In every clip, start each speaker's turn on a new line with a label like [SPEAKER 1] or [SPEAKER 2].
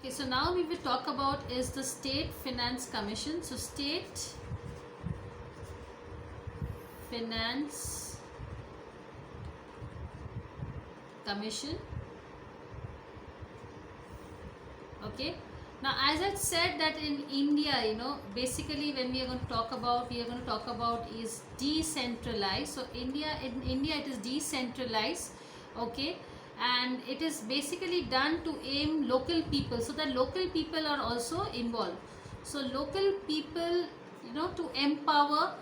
[SPEAKER 1] Okay, so now we will talk about is the State Finance Commission. So State Finance Commission. Okay, now as I said that in India, basically when we are going to talk about is decentralized. So in India it is decentralized. Okay, and it is basically done to aim local people, so that local people are also involved. So local people, to empower,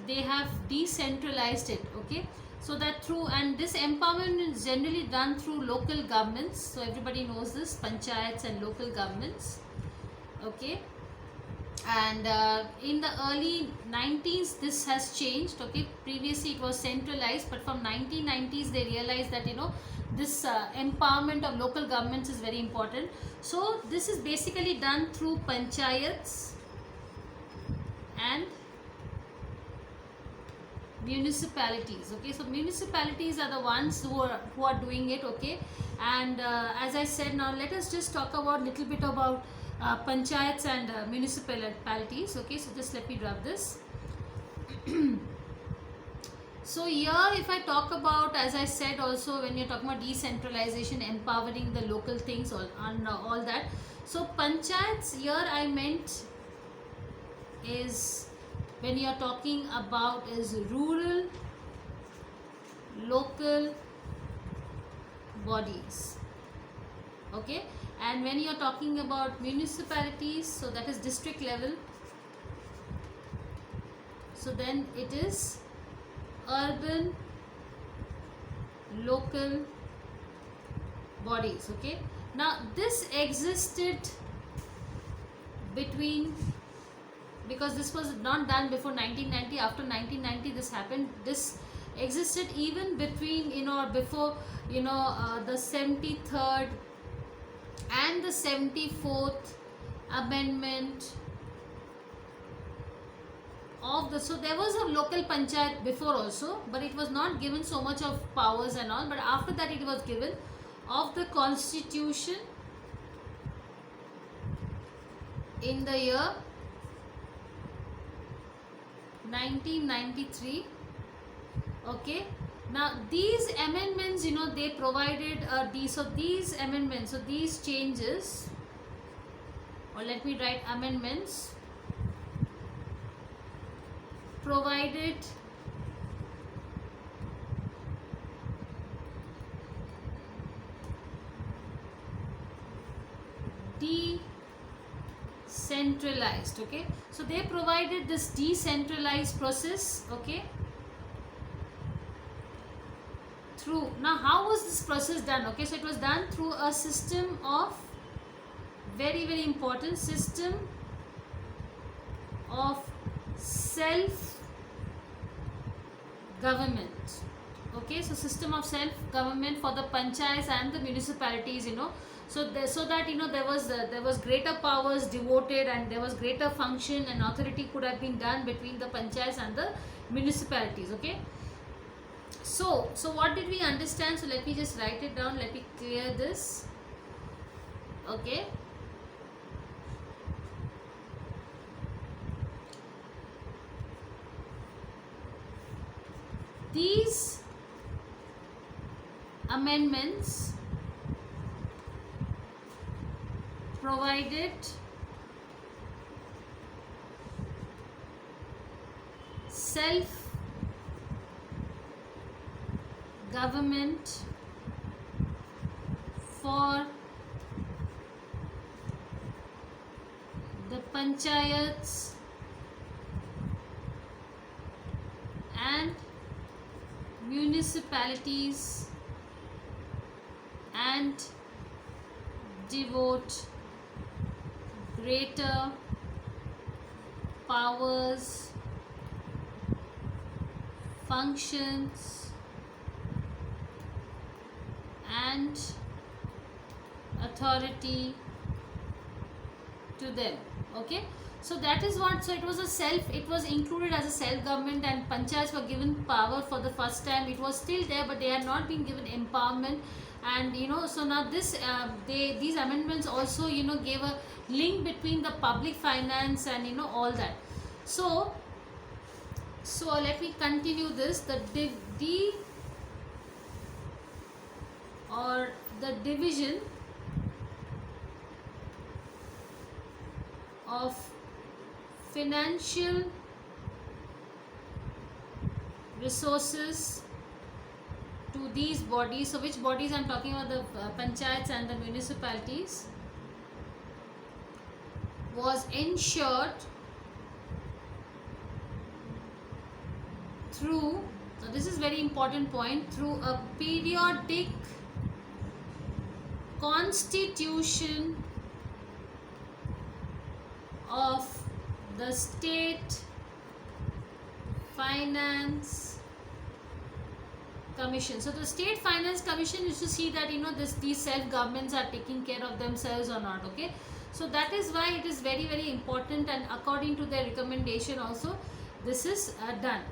[SPEAKER 1] they have decentralized it. Okay, so that through, and this empowerment is generally done through local governments. So everybody knows this, panchayats and local governments. Okay, and in the early 90s this has changed. Okay, previously it was centralized, but from 1990s they realized that this empowerment of local governments is very important. So this is basically done through panchayats and municipalities. Okay, so municipalities are the ones who are doing it. Okay, and as I said, now let us just talk about little bit about panchayats and municipalities. Okay, so just let me drop this. So here if I talk about, as I said also, when you're talking about decentralization, empowering the local things, all that. So panchayats here I meant is, when you are talking about, is rural local bodies. Okay, and when you are talking about municipalities, so that is district level. So then it is urban local bodies. Okay, now this existed between, because this was not done before 1990. After 1990 this happened. This existed even between before the 73rd and the 74th amendment of the, so there was a local panchayat before also, but it was not given so much of powers and all. But after that it was given of the constitution in the year 1993. Okay, now these amendments, they provided these amendments, so these changes, or let me write amendments, provided decentralized. Okay, so they provided this decentralized process. Okay, through, now how was this process done? Okay, so it was done through a system of, very very important, system of self government. Okay, so system of self government for the panchayats and the municipalities. So that there was greater powers devoted, and there was greater function and authority could have been done between the panchayats and the municipalities. Okay, so what did we understand? So let me just write it down, let me clear this. Okay, these amendments provided self government for the panchayats and municipalities, and devote greater powers, functions, and authority to them. Okay, So that is what, so it was included as a self-government, and panchayats were given power for the first time. It was still there, but they had not been given empowerment, And so now this these amendments also gave a link between the public finance and all that. So so let me continue this. The division of financial resources to these bodies. So which bodies I'm talking about? The panchayats and the municipalities was ensured through, so this is very important point, through a periodic constitution of the State Finance Commission. So the State Finance Commission is to see that these self governments are taking care of themselves or not. Okay, so that is why it is very very important, and according to their recommendation also this is done.